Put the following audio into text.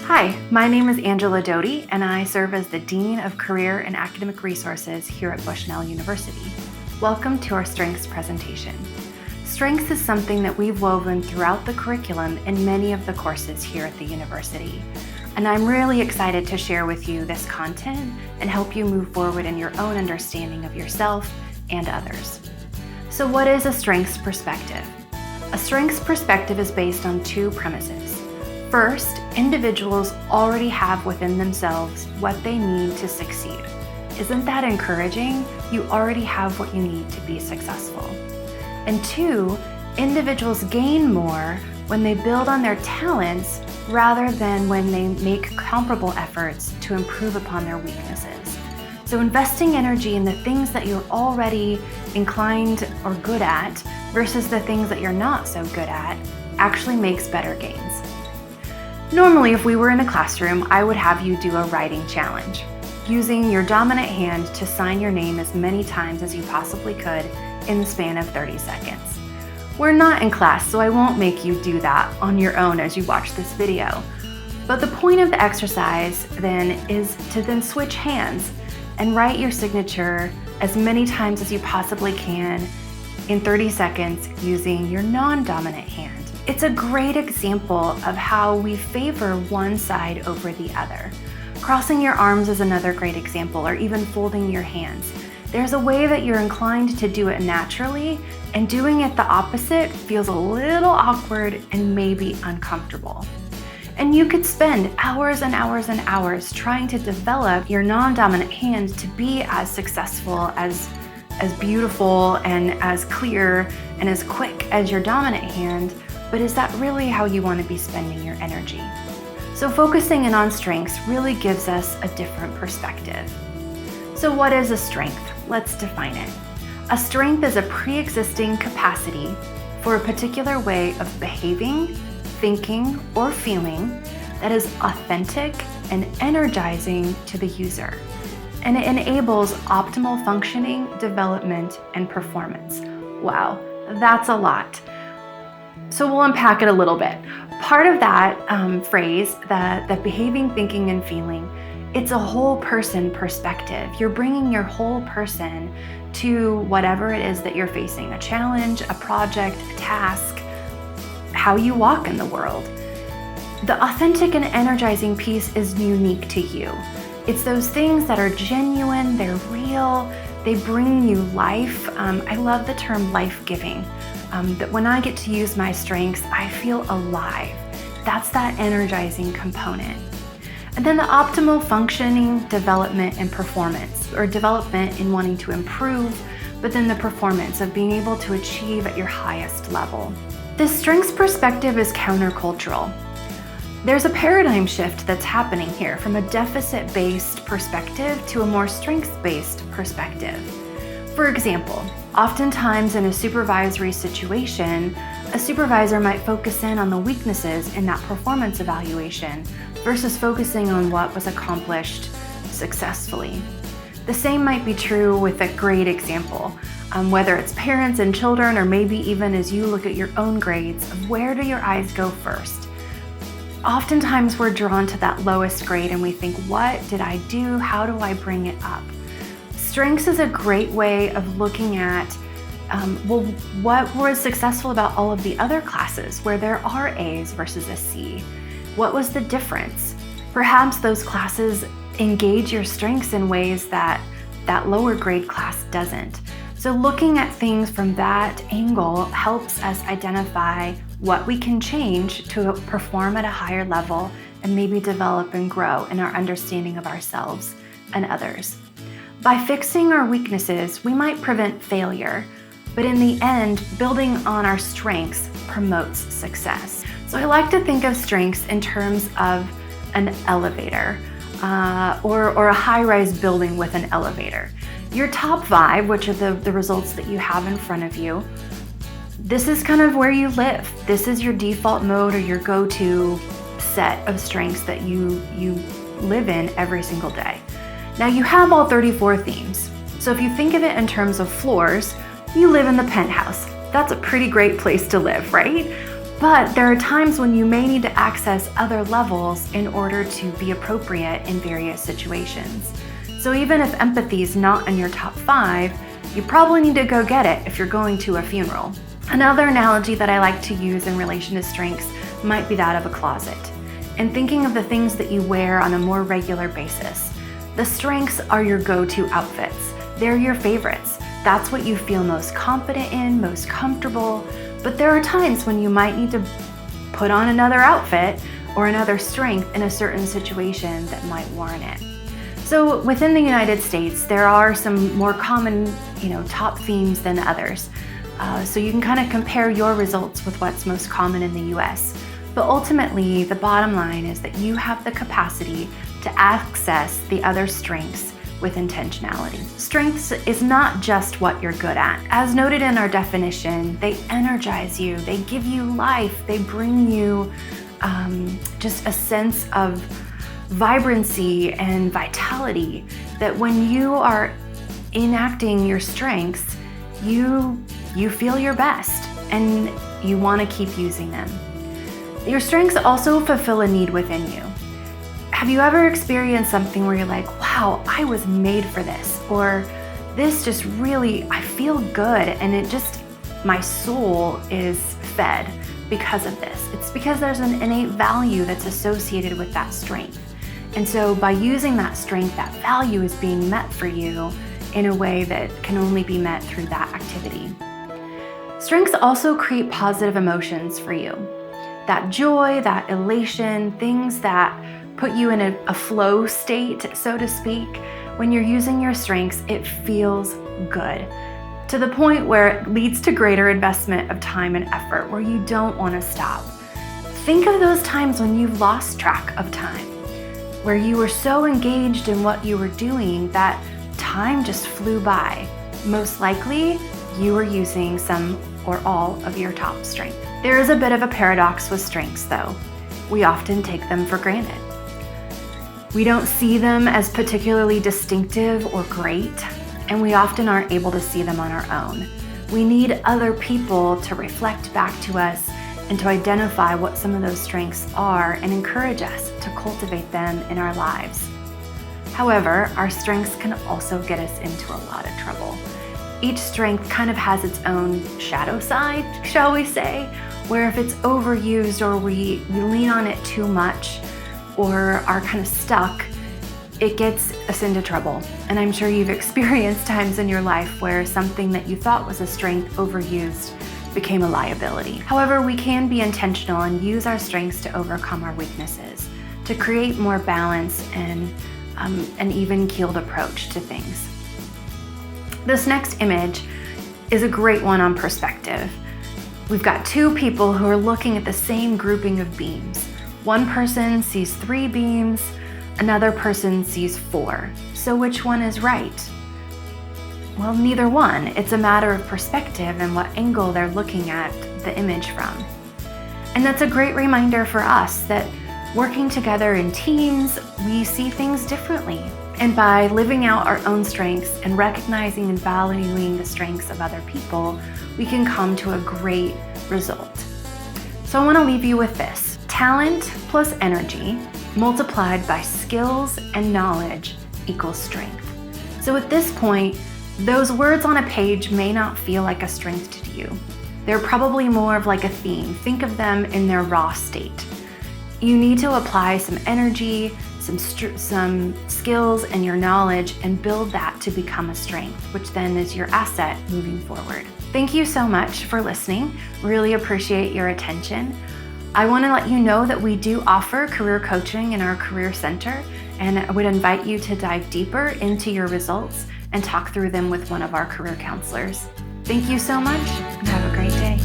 Hi, my name is Angela Doty, and I serve as the Dean of Career and Academic Resources here at Bushnell University. Welcome to our Strengths presentation. Strengths is something that we've woven throughout the curriculum in many of the courses here at the university. And I'm really excited to share with you this content and help you move forward in your own understanding of yourself and others. So what is a strengths perspective? A strengths perspective is based on two premises. First, individuals already have within themselves what they need to succeed. Isn't that encouraging? You already have what you need to be successful. And two, individuals gain more when they build on their talents rather than when they make comparable efforts to improve upon their weaknesses. So investing energy in the things that you're already inclined or good at versus the things that you're not so good at actually makes better gains. Normally, if we were in a classroom, I would have you do a writing challenge, using your dominant hand to sign your name as many times as you possibly could in the span of 30 seconds. We're not in class, so I won't make you do that on your own as you watch this video. But the point of the exercise then is to then switch hands and write your signature as many times as you possibly can in 30 seconds using your non-dominant hand. It's a great example of how we favor one side over the other. Crossing your arms is another great example, or even folding your hands. There's a way that you're inclined to do it naturally, and doing it the opposite feels a little awkward and maybe uncomfortable. And you could spend hours and hours and hours trying to develop your non-dominant hand to be as successful, as beautiful, and as clear and as quick as your dominant hand. But is that really how you want to be spending your energy? So focusing in on strengths really gives us a different perspective. So what is a strength? Let's define it. A strength is a pre-existing capacity for a particular way of behaving, thinking, or feeling that is authentic and energizing to the user. And it enables optimal functioning, development, and performance. Wow, that's a lot. So we'll unpack it a little bit. Part of that phrase, that behaving, thinking, and feeling, it's a whole person perspective. You're bringing your whole person to whatever it is that you're facing, a challenge, a project, a task, how you walk in the world. The authentic and energizing piece is unique to you. It's those things that are genuine, they're real, they bring you life. I love the term life-giving. That when I get to use my strengths, I feel alive. That's that energizing component. And then the optimal functioning, development, and performance, or development in wanting to improve, but then the performance of being able to achieve at your highest level. This strengths perspective is countercultural. There's a paradigm shift that's happening here from a deficit-based perspective to a more strengths-based perspective. For example, oftentimes in a supervisory situation, a supervisor might focus in on the weaknesses in that performance evaluation versus focusing on what was accomplished successfully. The same might be true with a grade example, whether it's parents and children, or maybe even as you look at your own grades, of where do your eyes go first? Oftentimes we're drawn to that lowest grade and we think, what did I do? How do I bring it up? Strengths is a great way of looking at, what was successful about all of the other classes where there are A's versus a C? What was the difference? Perhaps those classes engage your strengths in ways that lower grade class doesn't. So looking at things from that angle helps us identify what we can change to perform at a higher level and maybe develop and grow in our understanding of ourselves and others. By fixing our weaknesses, we might prevent failure, but in the end, building on our strengths promotes success. So I like to think of strengths in terms of an elevator, or a high-rise building with an elevator. Your top 5, which are the results that you have in front of you, this is kind of where you live. This is your default mode or your go-to set of strengths that you live in every single day. Now you have all 34 themes. So if you think of it in terms of floors, you live in the penthouse. That's a pretty great place to live, right? But there are times when you may need to access other levels in order to be appropriate in various situations. So even if empathy is not in your top 5, you probably need to go get it if you're going to a funeral. Another analogy that I like to use in relation to strengths might be that of a closet. And thinking of the things that you wear on a more regular basis. The strengths are your go-to outfits. They're your favorites. That's what you feel most confident in, most comfortable. But there are times when you might need to put on another outfit or another strength in a certain situation that might warrant it. So within the United States, there are some more common, top themes than others. So you can kind of compare your results with what's most common in the US. But ultimately, the bottom line is that you have the capacity to access the other strengths with intentionality. Strengths is not just what you're good at. As noted in our definition, they energize you, they give you life, they bring you just a sense of vibrancy and vitality, that when you are enacting your strengths, you feel your best and you want to keep using them. Your strengths also fulfill a need within you. Have you ever experienced something where you're like, wow, I was made for this, or this just really, I feel good, and my soul is fed because of this. It's because there's an innate value that's associated with that strength. And so by using that strength, that value is being met for you in a way that can only be met through that activity. Strengths also create positive emotions for you. That joy, that elation, things that put you in a flow state, so to speak. When you're using your strengths, it feels good, to the point where it leads to greater investment of time and effort, where you don't want to stop. Think of those times when you've lost track of time, where you were so engaged in what you were doing that time just flew by. Most likely, you were using some or all of your top strength. There is a bit of a paradox with strengths, though. We often take them for granted. We don't see them as particularly distinctive or great, and we often aren't able to see them on our own. We need other people to reflect back to us and to identify what some of those strengths are and encourage us to cultivate them in our lives. However, our strengths can also get us into a lot of trouble. Each strength kind of has its own shadow side, shall we say, where if it's overused or we lean on it too much or are kind of stuck, it gets us into trouble. And I'm sure you've experienced times in your life where something that you thought was a strength overused became a liability. However, we can be intentional and use our strengths to overcome our weaknesses, to create more balance and an even-keeled approach to things. This next image is a great one on perspective. We've got two people who are looking at the same grouping of beams. One person sees 3 beams, another person sees 4. So which one is right? Well, neither one. It's a matter of perspective and what angle they're looking at the image from. And that's a great reminder for us that working together in teams, we see things differently. And by living out our own strengths and recognizing and valuing the strengths of other people, we can come to a great result. So I want to leave you with this. Talent plus energy multiplied by skills and knowledge equals strength. So at this point, those words on a page may not feel like a strength to you. They're probably more of like a theme. Think of them in their raw state. You need to apply some energy, some skills and your knowledge and build that to become a strength, which then is your asset moving forward. Thank you so much for listening. Really appreciate your attention. I want to let you know that we do offer career coaching in our career center, and I would invite you to dive deeper into your results and talk through them with one of our career counselors. Thank you so much and have a great day.